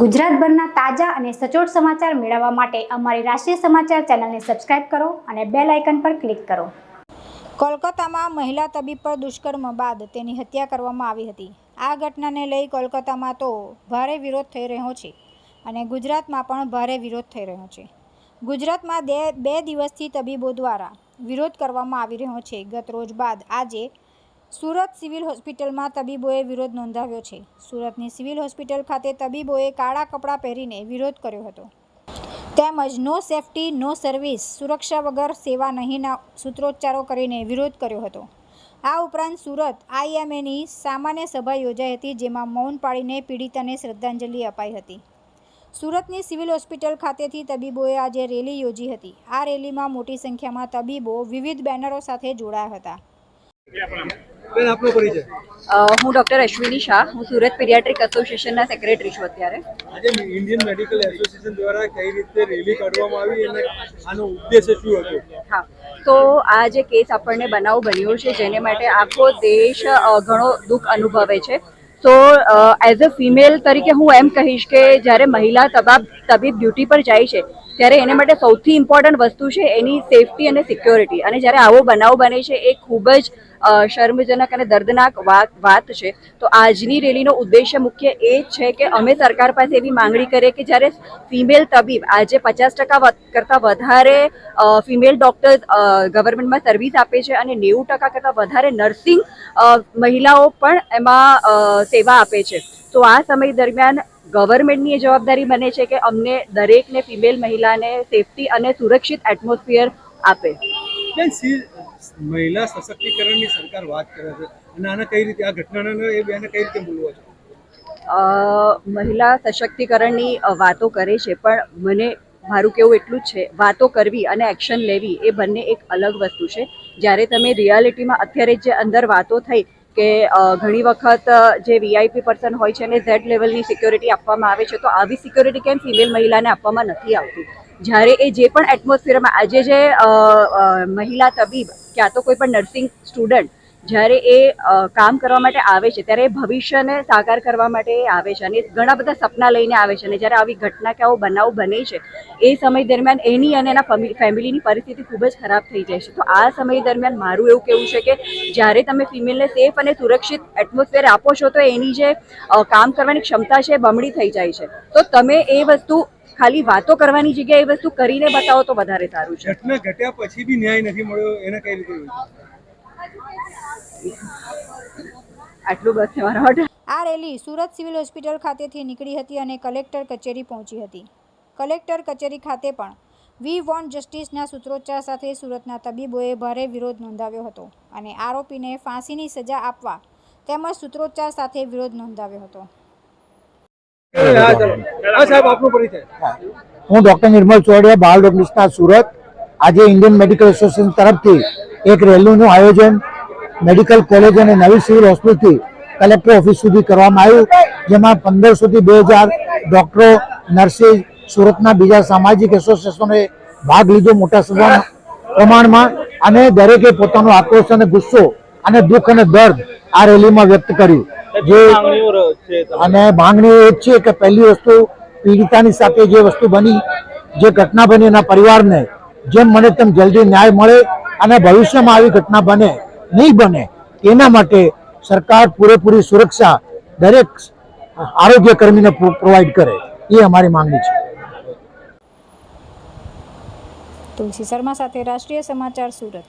ગુજરાતભરના તાજા અને સચોટ સમાચાર મેળવવા માટે અમારી રાષ્ટ્રીય સમાચાર ચેનલને સબસ્ક્રાઇબ કરો અને બેલ આઇકન પર ક્લિક કરો। કોલકાતામાં મહિલા તબીબ પર દુષ્કર્મ બાદ તેની હત્યા કરવામાં આવી હતી। આ ઘટનાને લઈ કોલકાતામાં તો ભારે વિરોધ થઈ રહ્યો છે અને ગુજરાતમાં પણ ભારે વિરોધ થઈ રહ્યો છે। ગુજરાતમાં બે દિવસથી તબીબો દ્વારા વિરોધ કરવામાં આવી રહ્યો છે। ગત રોજ બાદ આજે સુરત સિવિલ હોસ્પિટલમાં તબીબોએ વિરોધ નોંધાવ્યો છે। સુરતની સિવિલ હોસ્પિટલ ખાતે તબીબોએ કાળા કપડાં પહેરીને વિરોધ કર્યો હતો તેમજ નો સેફટી નો સર્વિસ, સુરક્ષા વગર સેવા નહીંના સૂત્રોચ્ચારો કરીને વિરોધ કર્યો હતો। આ ઉપરાંત સુરત આઈએમએની સામાન્ય સભા યોજાઈ હતી જેમાં મૌન પાળીને પીડિતાને શ્રદ્ધાંજલિ અપાઈ હતી। સુરતની સિવિલ હોસ્પિટલ ખાતેથી તબીબોએ આજે રેલી યોજી હતી। આ રેલીમાં મોટી સંખ્યામાં તબીબો વિવિધ બેનરો સાથે જોડાયા હતા। હું ડોક્ટર અશ્વિની શાહ, હું સુરત પીડિયાટ્રિક એસોસિએશનના સેક્રેટરી છું। અત્યારે આજે ઇન્ડિયન મેડિકલ એસોસિએશન દ્વારા કઈ રીતે રેલી કાઢવામાં આવી અને આનો ઉદ્દેશ્ય શું હતો? હા, તો આ જે કેસ આપણને બનાવ બન્યો છે જેને માટે આખો દેશ ઘણો દુઃખ અનુભવે છે। તો એઝ અ ફિમેલ તરીકે હું એમ કહીશ કે જ્યારે મહિલા તબીબ ડ્યુટી પર જાય છે ત્યારે એને માટે સૌથી ઇમ્પોર્ટન્ટ વસ્તુ છે એની સેફટી અને સિક્યોરિટી। અને જ્યારે આવો બનાવ બને છે એ ખૂબ જ શર્મજનક અને દર્દનાક વાત છે। તો આજની રેલીનો ઉદ્દેશ્ય મુખ્ય એ જ છે કે અમે સરકાર પાસે એવી માંગણી કરીએ કે જ્યારે ફિમેલ તબીબ આજે 50% કરતાં વધારે ફિમેલ ડૉક્ટર્સ ગવર્મેન્ટમાં સર્વિસ આપે છે અને 90% કરતાં વધારે નર્સિંગ મહિલાઓ પણ એમાં સેવા આપે છે। તો આ સમય દરમિયાન ગવર્મેન્ટની એ જવાબદારી બને છે કે અમને દરેકને ફિમેલ મહિલાને સેફટી અને સુરક્ષિત એટમોસ્ફિયર આપે। મહિલા સશક્તિકરણની સરકાર વાત કરે છે અને આને કઈ રીતે આ ઘટનાને એ બેને કઈ રીતે બોલવો છે? મહિલા સશક્તિકરણની વાતો કરે છે પણ મારું કેવું એટલું જ છે, વાતો કરવી અને એક્શન લેવી એ બંને એક અલગ વસ્તુ છે। જ્યારે તમે રિયાલિટીમાં અત્યારે જે અંદર વાતો થઈ કે ઘણી વખત જે વીઆઈપી પર્સન હોય છે એને ઝેડ લેવલની સિક્યોરિટી આપવામાં આવે છે, તો આવી સિક્યોરિટી કેમ ફિમેલ મહિલાને આપવામાં નથી આવતી? જ્યારે એ જે પણ એટમોસ્ફિયરમાં આજે જે મહિલા તબીબ ક્યાં તો કોઈ પણ નર્સિંગ સ્ટુડન્ટ જ્યારે એ કામ કરવા માટે આવે છે ત્યારે એ ભવિષ્યને સાકાર કરવા માટે આવે છે અને ઘણા બધા સપના લઈને આવે છે અને જ્યારે આવી ઘટના કે આવો બનાવ બને છે એ સમય દરમિયાન એની અને એના ફેમિલીની પરિસ્થિતિ ખૂબ જ ખરાબ થઈ જાય છે। તો આ સમય દરમિયાન મારું એવું કહેવું છે કે જ્યારે તમે ફિમેલને સેફ અને સુરક્ષિત એટમોસ્ફિયર આપો છો તો એની જે કામ કરવાની ક્ષમતા છે એ બમણી થઈ જાય છે। તો તમે એ વસ્તુ ખાલી વાતો કરવાની જગ્યાએ એ વસ્તુ કરીને બતાવો તો વધારે સારું છે। ઘટના ઘટ્યા પછી બી ન્યાય નથી મળ્યો, એને કઈ રીતે? આટલું બસ મારા માટે। આ રેલી સુરત સિવિલ હોસ્પિટલ ખાતેથી નીકળી હતી અને કલેક્ટર કચેરી પહોંચી હતી। કલેક્ટર કચેરી ખાતે પણ વી વોન્ટ જસ્ટિસના સૂત્રોચ્ચાર સાથે સુરતના તબીબોએ ભારે વિરોધ નોંધાવ્યો હતો અને આરોપીને ફાંસીની સજા આપવા તેમજ સૂત્રોચ્ચાર સાથે વિરોધ નોંધાવ્યો હતો। હું ડોક્ટર નિર્મલ ચોડિયા, બાળ રોગ નિષ્ણાત સુરત। આજે ઇન્ડિયન મેડિકલ એસોસિએશન તરફથી એક રેલીનું આયોજન મેડિકલ કોલેજ અને નવી સિવિલ હોસ્પિટલથી કલેક્ટર ઓફિસ સુધી કરવામાં આવ્યું, જેમાં 1500 થી 2000 ડોક્ટરો, નર્સિસ, સુરતના બીજા સામાજિક એસોસિએશનોએ ભાગ લીધો મોટા પ્રમાણમાં અને દરેકે પોતાનો આક્રોશ અને ગુસ્સો અને દુઃખ અને દર્દ આ રેલીમાં વ્યક્ત કર્યું। અને માંગણી એ જ છે કે પહેલી વસ્તુ પીડિતાની સાથે જે વસ્તુ બની, જે ઘટના બની એના પરિવારને જેમ મને તેમ જલ્દી ન્યાય મળે અને ભવિષ્યમાં આવી ઘટના નહીં બને એના માટે સરકાર પૂરેપૂરી સુરક્ષા દરેક આરોગ્ય કર્મીને પ્રોવાઈડ કરે, એ અમારી માંગણી છે। તુલસી શર્મા સાથે રાષ્ટ્રીય સમાચાર સુરત।